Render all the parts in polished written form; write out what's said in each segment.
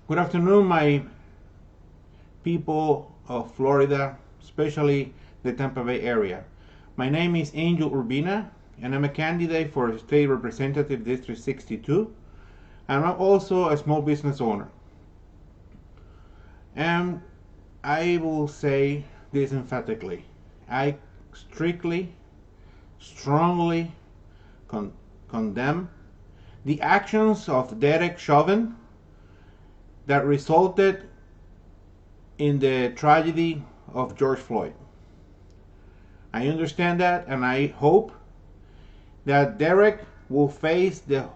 Good afternoon, my people of Florida, especially the Tampa Bay area. My name is Angel Urbina, and I'm a candidate for State Representative District 62, and I'm also a small business owner. And I will say this emphatically. I strictly, strongly condemn the actions of Derek Chauvin that resulted in the tragedy of George Floyd. I understand that, and I hope that Derek will face the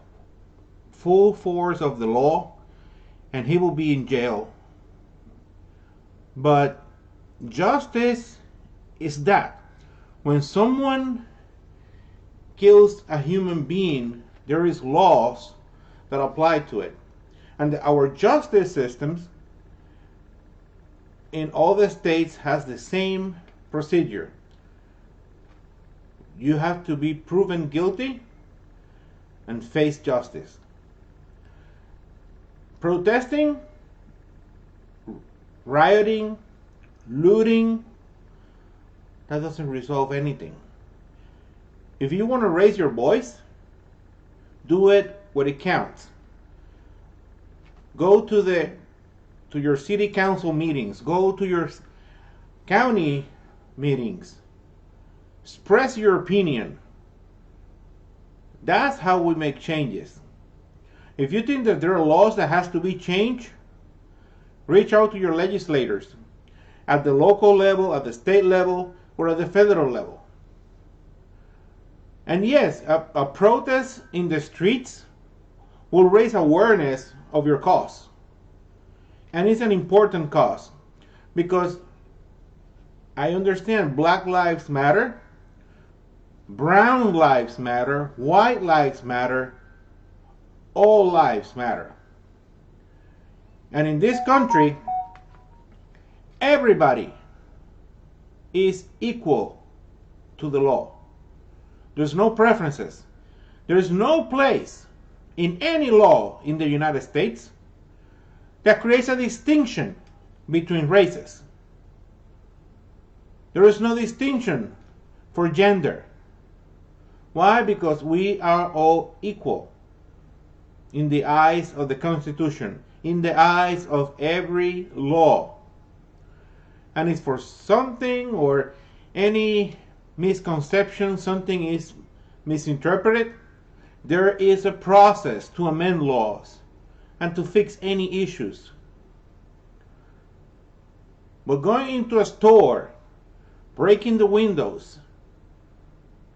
full force of the law and he will be in jail. But justice is that when someone kills a human being, there is laws that apply to it. And our justice systems in all the states has the same procedure. You have to be proven guilty and face justice. Protesting, rioting, looting, that doesn't resolve anything. If you want to raise your voice, do it when it counts. Go to your city council meetings, go to your county meetings, express your opinion. That's how we make changes. If you think that there are laws that has to be changed, reach out to your legislators at the local level, at the state level, or at the federal level. And yes, a protest in the streets will raise awareness of your cause. And it's an important cause because I understand Black lives matter, brown lives matter, white lives matter, all lives matter. And in this country, everybody is equal to the law. There's no preferences. There's no place in any law in the United States that creates a distinction between races. There is no distinction for gender. Why? Because we are all equal in the eyes of the Constitution, in the eyes of every law. And if for something or any misconception, something is misinterpreted, there is a process to amend laws and to fix any issues. But going into a store, breaking the windows,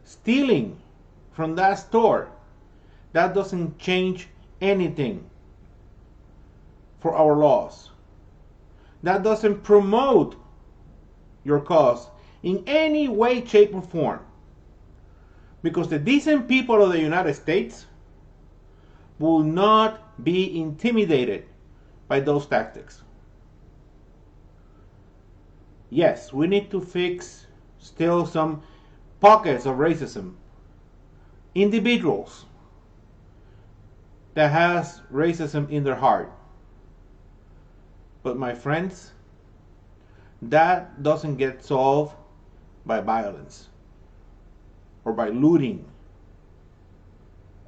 stealing from that store, that doesn't change anything for our laws. That doesn't promote your cause in any way, shape, or form. Because the decent people of the United States will not be intimidated by those tactics. Yes, we need to fix still some pockets of racism. Individuals that has racism in their heart. But my friends, that doesn't get solved by violence or by looting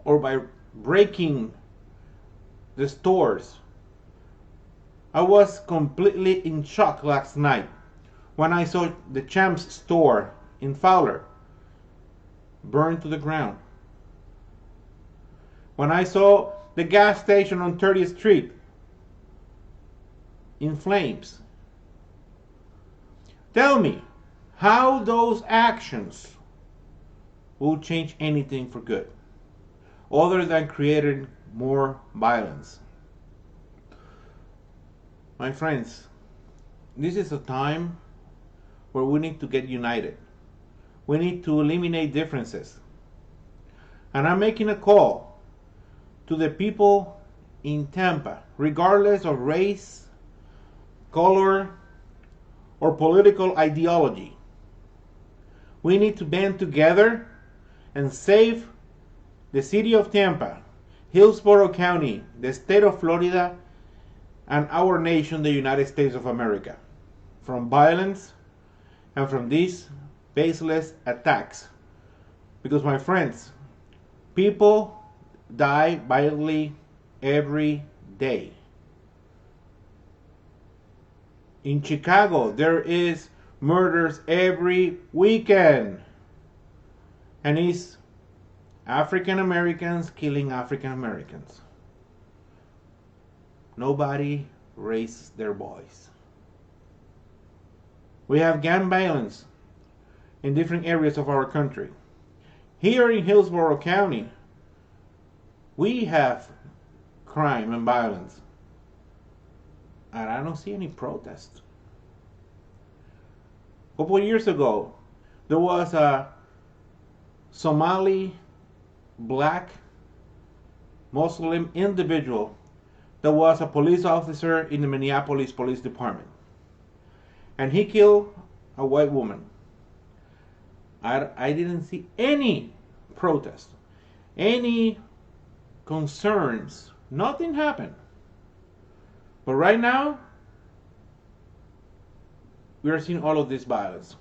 or by breaking the stores. I was completely in shock last night when I saw the Champs store in Fowler burned to the ground. When I saw the gas station on 30th Street in flames. Tell me how those actions will change anything for good, other than creating more violence. My friends, this is a time where we need to get united. We need to eliminate differences. And I'm making a call to the people in Tampa, regardless of race, color, or political ideology. We need to band together and save the city of Tampa, Hillsborough County, the state of Florida, and our nation, the United States of America, from violence and from these baseless attacks. Because, my friends, people die violently every day. In Chicago, there is murders every weekend. And it's African Americans killing African Americans. Nobody raises their voice. We have gun violence in different areas of our country. Here in Hillsborough County, we have crime and violence. And I don't see any protest. A couple of years ago, there was a Somali black Muslim individual that was a police officer in the Minneapolis Police Department. And he killed a white woman. I didn't see any protest, any concerns. Nothing happened. But right now, we are seeing all of this violence.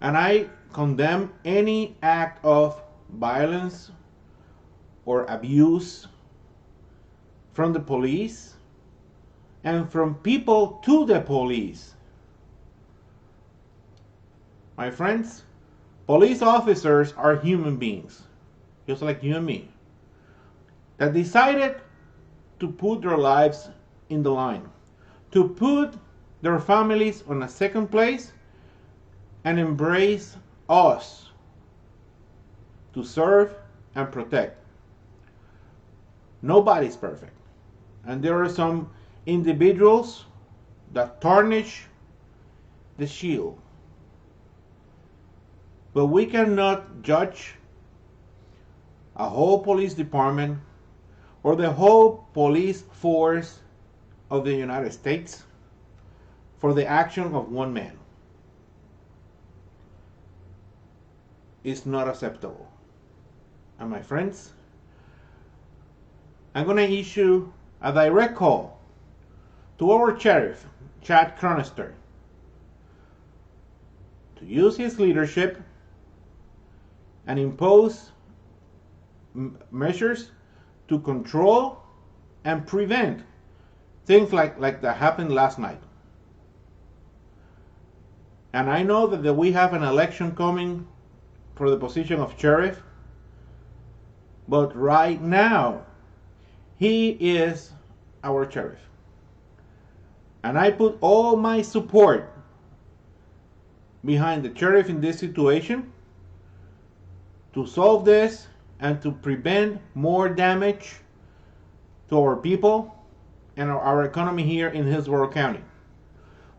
And I condemn any act of violence or abuse from the police and from people to the police. My friends, police officers are human beings, just like you and me, that decided to put their lives in the line, to put their families on a second place and embrace us to serve and protect. Nobody's perfect. And there are some individuals that tarnish the shield. But we cannot judge a whole police department or the whole police force of the United States for the action of one man. It's not acceptable. And my friends, I'm going to issue a direct call to our sheriff, Chad Cronister, to use his leadership and impose measures to control and prevent things like that happened last night. And I know that we have an election coming for the position of sheriff, but right now he is our sheriff. And I put all my support behind the sheriff in this situation to solve this and to prevent more damage to our people and our economy here in Hillsborough County.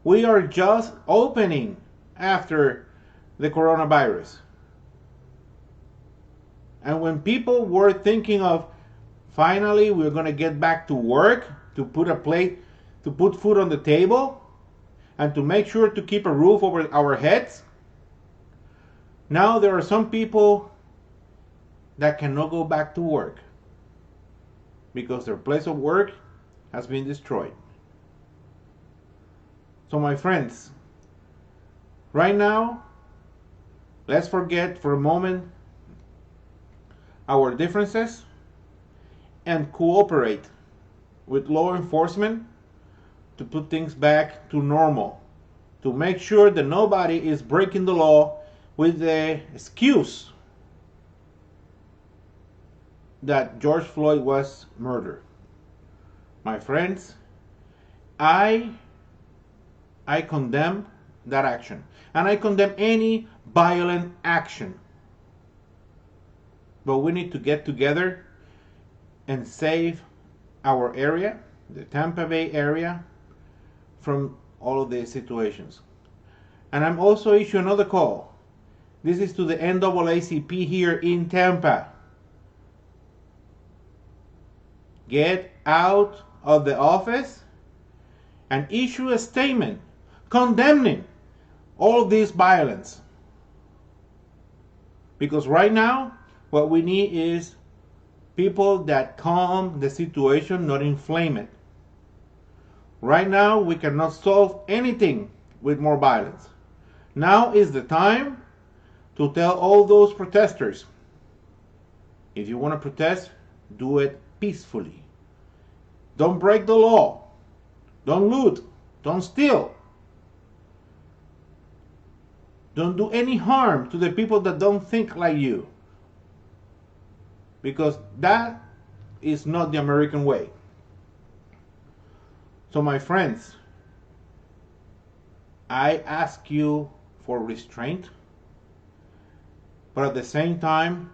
We are just opening after the coronavirus. And when people were thinking of finally we're going to get back to work, to put food on the table, and to make sure to keep a roof over our heads, now there are some people that cannot go back to work because their place of work has been destroyed. So my friends, right now, let's forget for a moment our differences and cooperate with law enforcement to put things back to normal, to make sure that nobody is breaking the law with the excuse that George Floyd was murdered. My friends, I condemn that action, and I condemn any violent action. But we need to get together and save our area, the Tampa Bay area, from all of these situations. And I'm also issuing another call. This is to the NAACP here in Tampa. Get out of the office and issue a statement condemning all this violence. Because right now, what we need is people that calm the situation, not inflame it. Right now, we cannot solve anything with more violence. Now is the time to tell all those protesters, if you want to protest, do it peacefully. Don't break the law. Don't loot. Don't steal. Don't do any harm to the people that don't think like you. Because that is not the American way. So my friends, I ask you for restraint, but at the same time,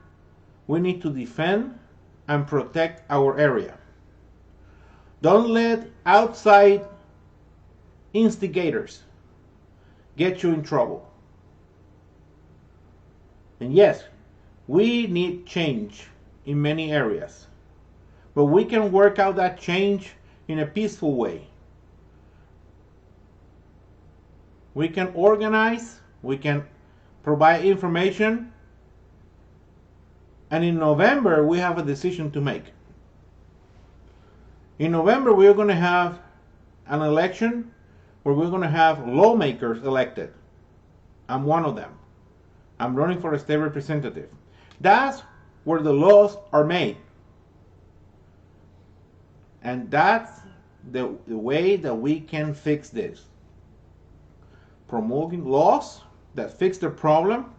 we need to defend and protect our area. Don't let outside instigators get you in trouble. And yes, we need change in many areas, but we can work out that change in a peaceful way. We can organize, we can provide information, and in November we have a decision to make. In November we are going to have an election where we're going to have lawmakers elected. I'm one of them. I'm running for a state representative. That's where the laws are made. And that's the way that we can fix this. Promoting laws that fix the problem,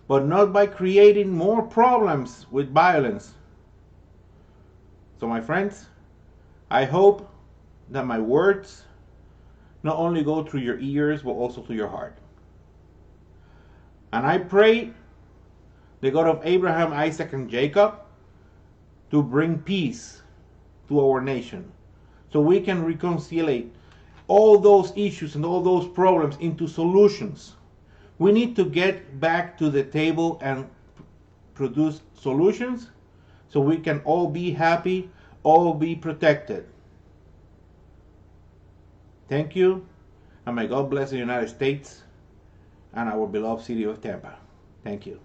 but not by creating more problems with violence. So my friends, I hope that my words not only go through your ears, but also to your heart. And I pray the God of Abraham, Isaac, and Jacob to bring peace to our nation, so we can reconcile all those issues and all those problems into solutions. We need to get back to the table and produce solutions so we can all be happy, all be protected. Thank you, and may God bless the United States and our beloved city of Tampa. Thank you.